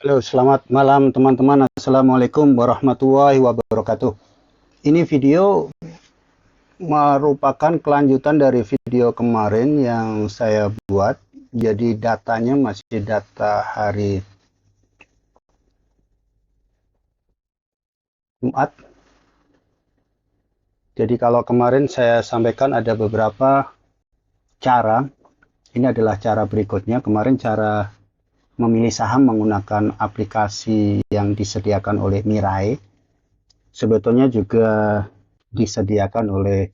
Halo, selamat malam teman-teman. Assalamualaikum warahmatullahi wabarakatuh. Ini video merupakan kelanjutan dari video kemarin yang saya buat. Jadi datanya masih data hari Jumat. Jadi kalau kemarin saya sampaikan ada beberapa cara. Ini adalah cara berikutnya. Kemarin cara memilih saham menggunakan aplikasi yang disediakan oleh Mirai. Sebetulnya juga disediakan oleh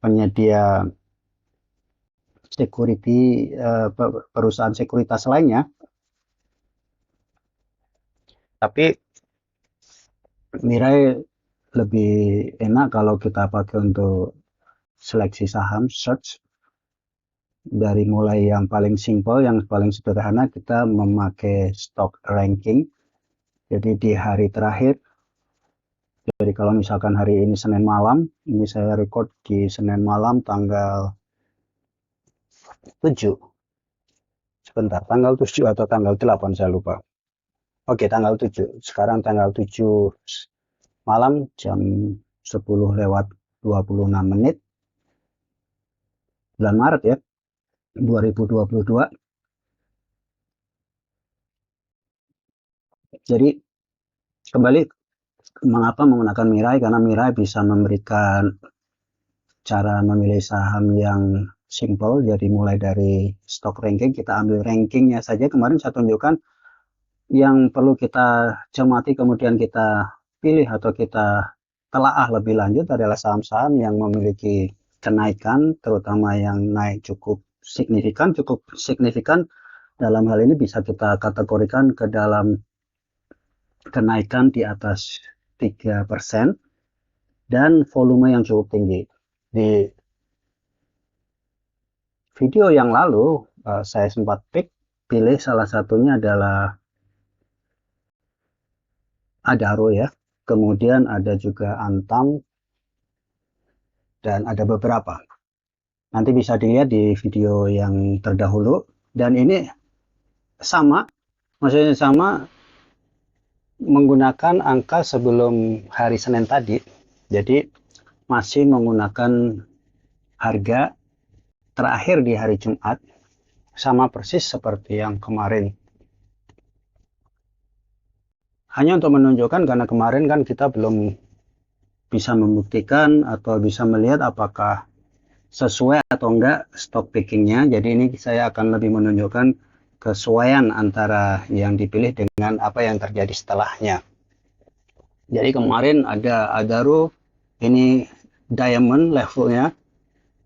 penyedia security perusahaan sekuritas lainnya, tapi Mirai lebih enak kalau kita pakai untuk seleksi saham, search dari mulai yang paling simple, yang paling sederhana kita memakai stock ranking. Jadi di hari terakhir, jadi kalau misalkan hari ini Senin malam, ini saya record di Senin malam tanggal 7, sebentar, tanggal 7 atau tanggal 8 saya lupa. Oke, tanggal 7. Sekarang tanggal 7 malam jam 10 lewat 26 menit, bulan Maret ya, 2022. Jadi kembali, mengapa menggunakan Mirai? Karena Mirai bisa memberikan cara memilih saham yang simple. Jadi mulai dari stock ranking, kita ambil rankingnya saja. Kemarin saya tunjukkan yang perlu kita cermati kemudian kita pilih atau kita telaah lebih lanjut adalah saham-saham yang memiliki kenaikan, terutama yang naik cukup signifikan. Dalam hal ini bisa kita kategorikan ke dalam kenaikan di atas 3% dan volume yang cukup tinggi. Di video yang lalu saya sempat pilih salah satunya adalah Adaro ya, kemudian ada juga Antam, dan ada beberapa. Nanti bisa dilihat di video yang terdahulu, dan ini sama, maksudnya sama menggunakan angka sebelum hari Senin tadi. Jadi masih menggunakan harga terakhir di hari Jumat, sama persis seperti yang kemarin. Hanya untuk menunjukkan, karena kemarin kan kita belum bisa membuktikan atau bisa melihat apakah sesuai atau enggak stock pickingnya. Jadi ini saya akan lebih menunjukkan kesesuaian antara yang dipilih dengan apa yang terjadi setelahnya. Jadi kemarin ada Adaro, ini diamond levelnya,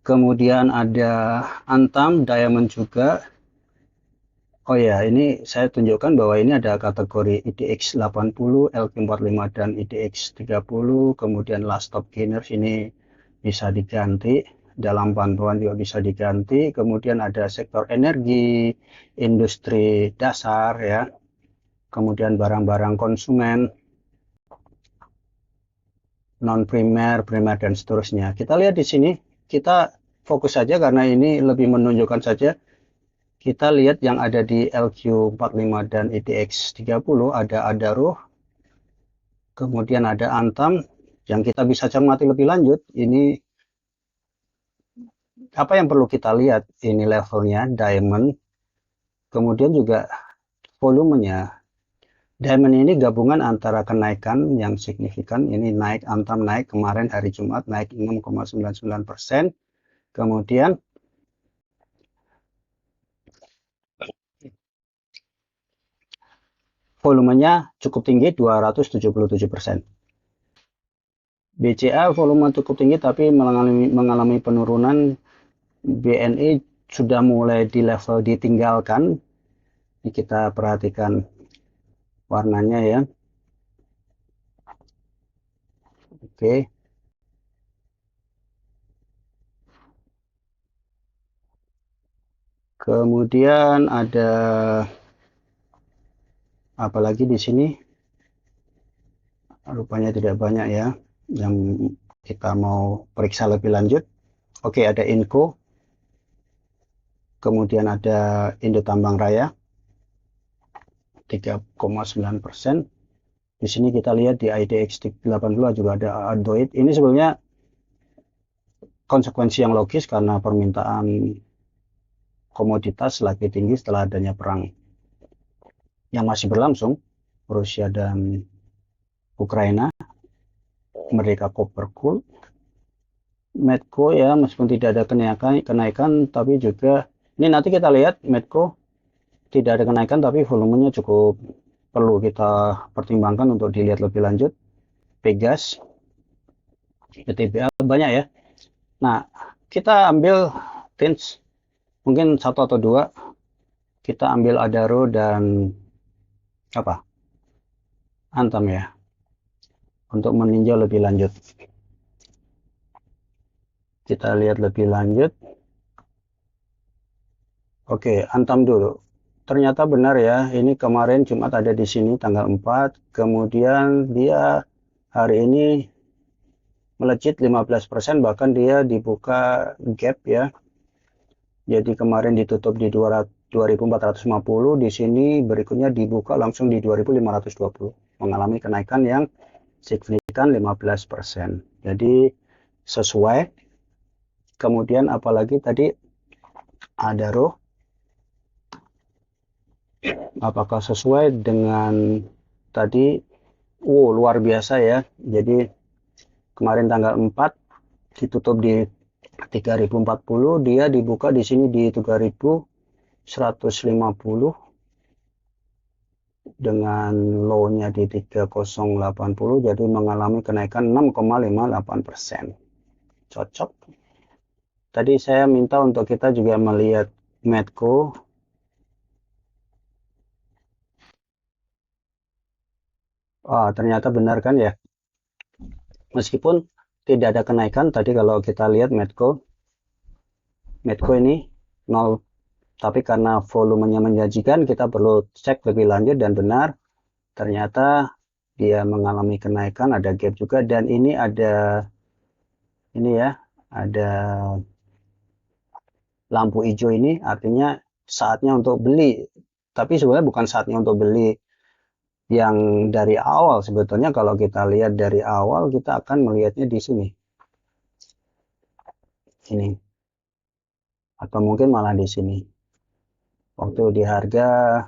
kemudian ada Antam diamond juga. Oh ya, ini saya tunjukkan bahwa ini ada kategori IDX 80, LQ45 dan IDX 30, kemudian last stop gainers ini bisa diganti, dalam pantauan juga bisa diganti, kemudian ada sektor energi, industri dasar ya, kemudian barang-barang konsumen, non primer, primer dan seterusnya. Kita lihat di sini, kita fokus saja karena ini lebih menunjukkan saja. Kita lihat yang ada di LQ45 dan IDX 30, ada Adaro, kemudian ada Antam, yang kita bisa cermati lebih lanjut. Ini apa yang perlu kita lihat, ini levelnya diamond, kemudian juga volumenya. Diamond ini gabungan antara kenaikan yang signifikan, ini naik, Antam naik kemarin hari Jumat naik 6,99%, kemudian volumenya cukup tinggi 277%. BCA volume cukup tinggi tapi mengalami penurunan. BNI sudah mulai di level ditinggalkan. Ini kita perhatikan warnanya ya. Oke. Kemudian ada apalagi di sini? Rupanya tidak banyak ya yang kita mau periksa lebih lanjut. Oke, ada Inco, kemudian ada Indo Tambang Raya, 3,9%. Di sini kita lihat di IDX 80 juga ada Android. Ini sebenarnya konsekuensi yang logis karena permintaan komoditas lagi tinggi setelah adanya perang yang masih berlangsung Rusia dan Ukraina. Mereka copper cool, Medco ya, meskipun tidak ada kenaikan tapi juga ini nanti kita lihat Medco tidak ada kenaikan tapi volumenya cukup perlu kita pertimbangkan untuk dilihat lebih lanjut. Pegas, PTBA banyak ya. Nah, kita ambil tins mungkin satu atau dua. Kita ambil Adaro dan apa? Antam ya. Untuk meninjau lebih lanjut. Kita lihat lebih lanjut. Oke, Antam dulu. Ternyata benar ya, ini kemarin Jumat ada di sini tanggal 4, kemudian dia hari ini melejit 15%, bahkan dia dibuka gap ya. Jadi kemarin ditutup di 2450, di sini berikutnya dibuka langsung di 2520, mengalami kenaikan yang signifikan 15%. Jadi sesuai. Kemudian apalagi tadi Adaro, apakah sesuai dengan tadi? Luar biasa ya. Jadi kemarin tanggal 4 ditutup di 3040, dia dibuka di sini di 3150 dengan low-nya di 3080, jadi mengalami kenaikan 6,58%. Cocok. Tadi saya minta untuk kita juga melihat Medco. Ternyata benar kan ya. Meskipun tidak ada kenaikan tadi kalau kita lihat Medco ini 0, tapi karena volumenya menjanjikan kita perlu cek lebih lanjut dan benar ternyata dia mengalami kenaikan, ada gap juga, dan ini ada ini ya, ada lampu hijau, ini artinya saatnya untuk beli, tapi sebenarnya bukan saatnya untuk beli yang dari awal. Sebetulnya kalau kita lihat dari awal kita akan melihatnya di sini atau mungkin malah di sini waktu di harga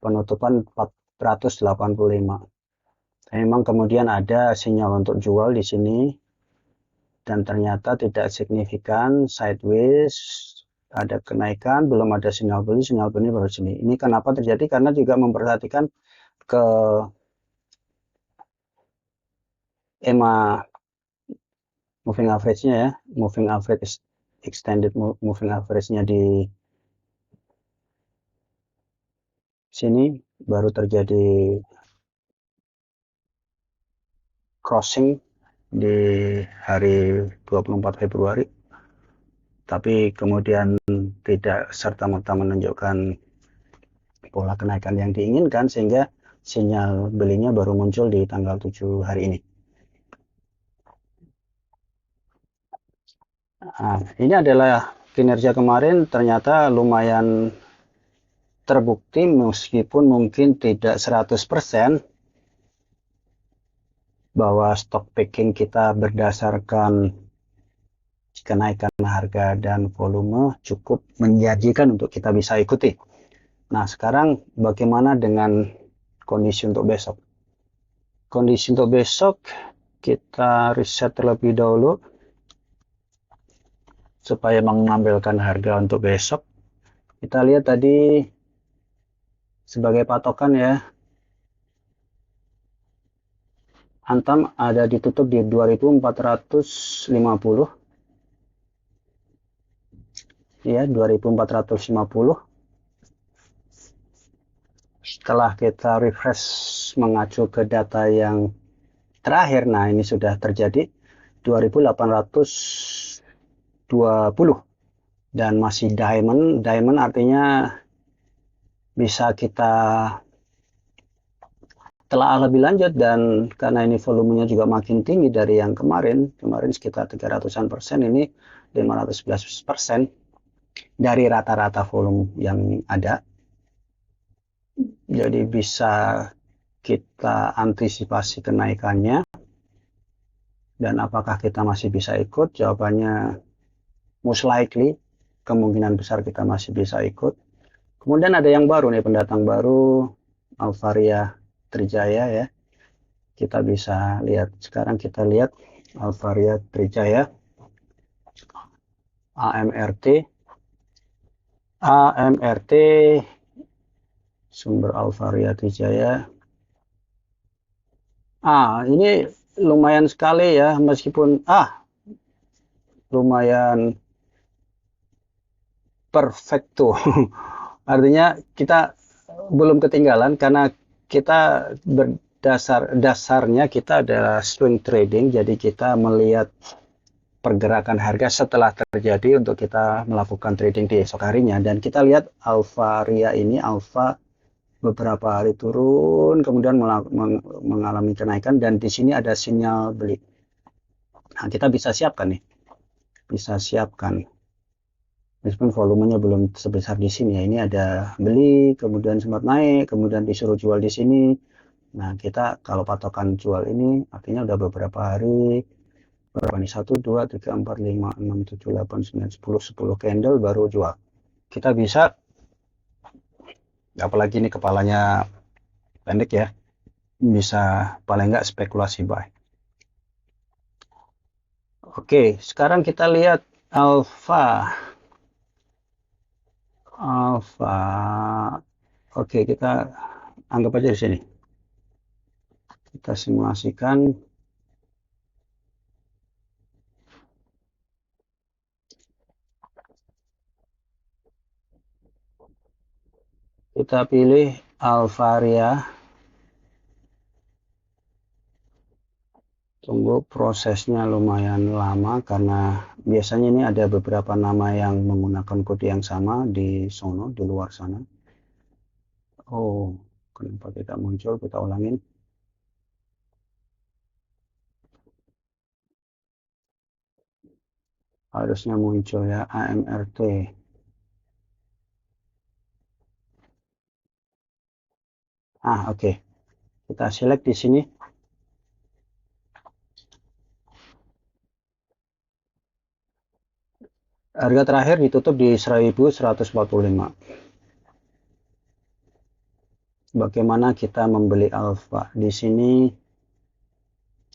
penutupan 485. Memang kemudian ada sinyal untuk jual di sini dan ternyata tidak signifikan, sideways, ada kenaikan, belum ada sinyal beli baru sini. Ini kenapa terjadi? Karena juga memperhatikan ke EMA moving average-nya ya, moving average extended moving average-nya di sini baru terjadi crossing di hari 24 Februari, tapi kemudian tidak serta-merta menunjukkan pola kenaikan yang diinginkan, sehingga sinyal belinya baru muncul di tanggal 7 hari ini. Ini adalah kinerja kemarin, ternyata lumayan terbukti meskipun mungkin tidak 100%, bahwa stock picking kita berdasarkan kenaikan harga dan volume cukup menjanjikan untuk kita bisa ikuti. Nah, sekarang bagaimana dengan kondisi untuk besok? Kondisi untuk besok kita riset terlebih dahulu supaya mengambilkan harga untuk besok. Kita lihat tadi sebagai patokan ya, Antam ada ditutup di 2450 ya, 2450. Setelah kita refresh mengacu ke data yang terakhir, nah ini sudah terjadi 2820 dan masih diamond artinya bisa kita telah lebih lanjut, dan karena ini volumenya juga makin tinggi dari yang kemarin sekitar 300%, ini 511% dari rata-rata volume yang ada. jadi bisa kita antisipasi kenaikannya. Dan apakah kita masih bisa ikut? Jawabannya most likely, kemungkinan besar kita masih bisa ikut. Kemudian ada yang baru nih, pendatang baru, Alvaria Trijaya ya. Kita bisa lihat, sekarang kita lihat Alvaria Trijaya, AMRT, AMRT, sumber Alvaria Trijaya. Ini lumayan sekali ya, meskipun lumayan perfecto. Artinya kita belum ketinggalan karena kita dasarnya kita adalah swing trading, jadi kita melihat pergerakan harga setelah terjadi untuk kita melakukan trading di esok harinya. Dan kita lihat Alvaria ini, Alfa beberapa hari turun, kemudian mengalami kenaikan, dan di sini ada sinyal beli. Nah, kita bisa siapkan nih, bisa siapkan. Meskipun volumenya belum sebesar di sini ya, ini ada beli, kemudian sempat naik, kemudian disuruh jual di sini. Nah, kita kalau patokan jual ini artinya udah beberapa hari, berapa nih, 1, 2, 3, 4, 5, 6, 7, 8, 9, 10, 10 candle baru jual. Kita bisa, apalagi ini kepalanya pendek ya, bisa paling nggak spekulasi buy. Oke, sekarang kita lihat Alfa. Oke, kita anggap aja di sini. Kita simulasikan. Kita pilih Alvaria. Tunggu, prosesnya lumayan lama karena biasanya ini ada beberapa nama yang menggunakan kode yang sama di sono, di luar sana. Oh, kenapa tidak muncul? Kita ulangin. Harusnya muncul ya, AMRT. Oke. Kita select di sini. Harga terakhir ditutup di 1145. Bagaimana kita membeli alfa? Di sini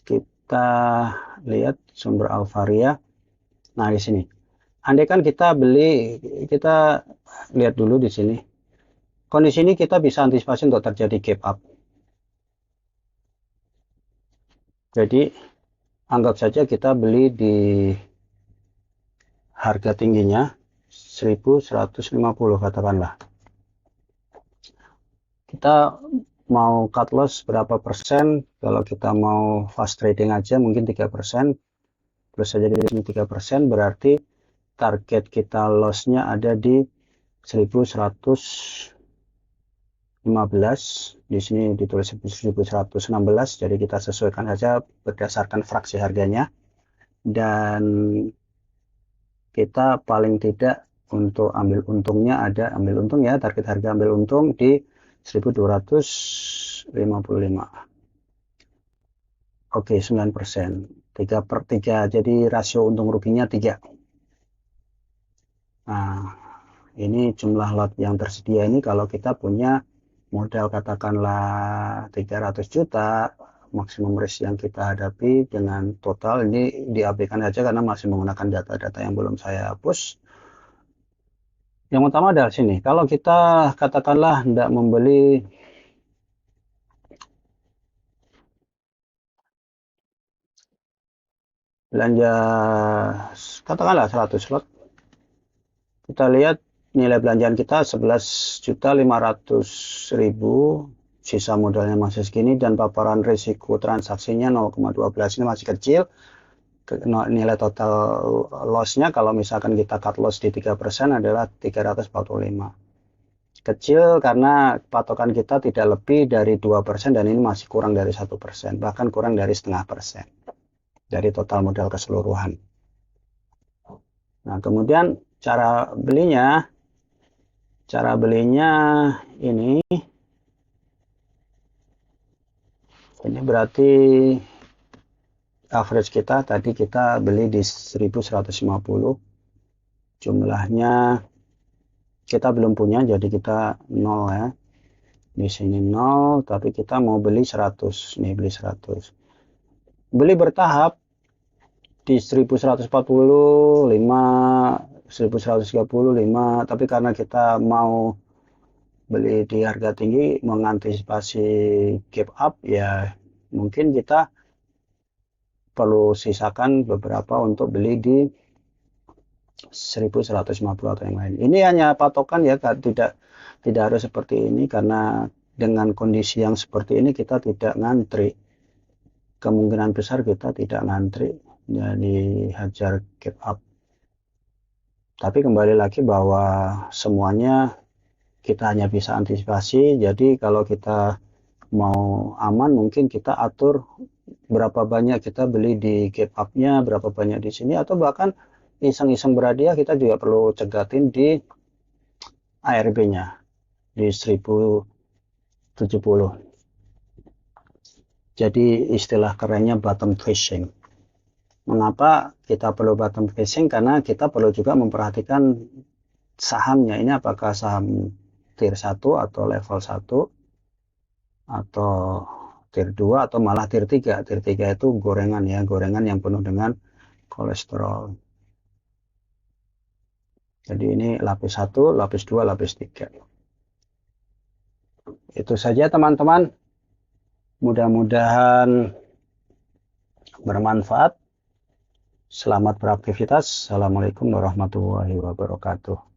kita lihat sumber Alvaria. Nah, di sini. Andai kan kita beli, kita lihat dulu di sini. Kondisi ini kita bisa antisipasi untuk terjadi gap up. Jadi, anggap saja kita beli di harga tingginya 1150 katakanlah. Kita mau cut loss berapa persen? Kalau kita mau fast trading aja mungkin 3%. Terus saja di sini 3%, berarti target kita lossnya ada di 1115. Di sini ditulis 1116, jadi kita sesuaikan saja berdasarkan fraksi harganya. Dan kita paling tidak untuk ambil untungnya ada, ambil untung ya, target harga ambil untung di 1255. Oke, 9%. 3/3, jadi rasio untung ruginya 3. Nah, ini jumlah lot yang tersedia ini kalau kita punya modal katakanlah 300 juta, maksimum risk yang kita hadapi dengan total ini diabaikan saja karena masih menggunakan data-data yang belum saya hapus. Yang utama adalah sini, kalau kita katakanlah tidak membeli belanja katakanlah 100 lot, kita lihat nilai belanjaan kita 11.500.000, sisa modalnya masih segini, dan paparan risiko transaksinya 0,12, ini masih kecil. Nilai total lossnya kalau misalkan kita cut loss di 3% adalah 345. Kecil karena patokan kita tidak lebih dari 2%, dan ini masih kurang dari 1%, bahkan kurang dari 0,5% dari total modal keseluruhan. Nah, kemudian cara belinya ini Ini berarti average kita tadi kita beli di 1150, jumlahnya kita belum punya jadi kita 0 ya. Di sini 0, tapi kita mau beli 100. Nih beli 100. Beli bertahap di 1140, 5, 1130, 5, tapi karena kita mau beli di harga tinggi mengantisipasi gap up ya, mungkin kita perlu sisakan beberapa untuk beli di 1150 atau yang lain. Ini hanya patokan ya, tidak harus seperti ini, karena dengan kondisi yang seperti ini kita tidak ngantri. Kemungkinan besar kita tidak ngantri, jadi hajar gap up. Tapi kembali lagi bahwa semuanya kita hanya bisa antisipasi. Jadi kalau kita mau aman, mungkin kita atur berapa banyak kita beli di gap up-nya, berapa banyak di sini, atau bahkan iseng-iseng berhadiah kita juga perlu cegatin di ARB-nya di 1070. Jadi istilah kerennya bottom fishing. Mengapa kita perlu bottom fishing? Karena kita perlu juga memperhatikan sahamnya ini, apakah saham tier 1 atau level 1 atau tier 2 atau malah tier 3. Tier 3 itu gorengan ya, gorengan yang penuh dengan kolesterol. Jadi ini lapis 1, lapis 2, lapis 3. Itu saja teman-teman. Mudah-mudahan bermanfaat. Selamat beraktivitas. Assalamualaikum warahmatullahi wabarakatuh.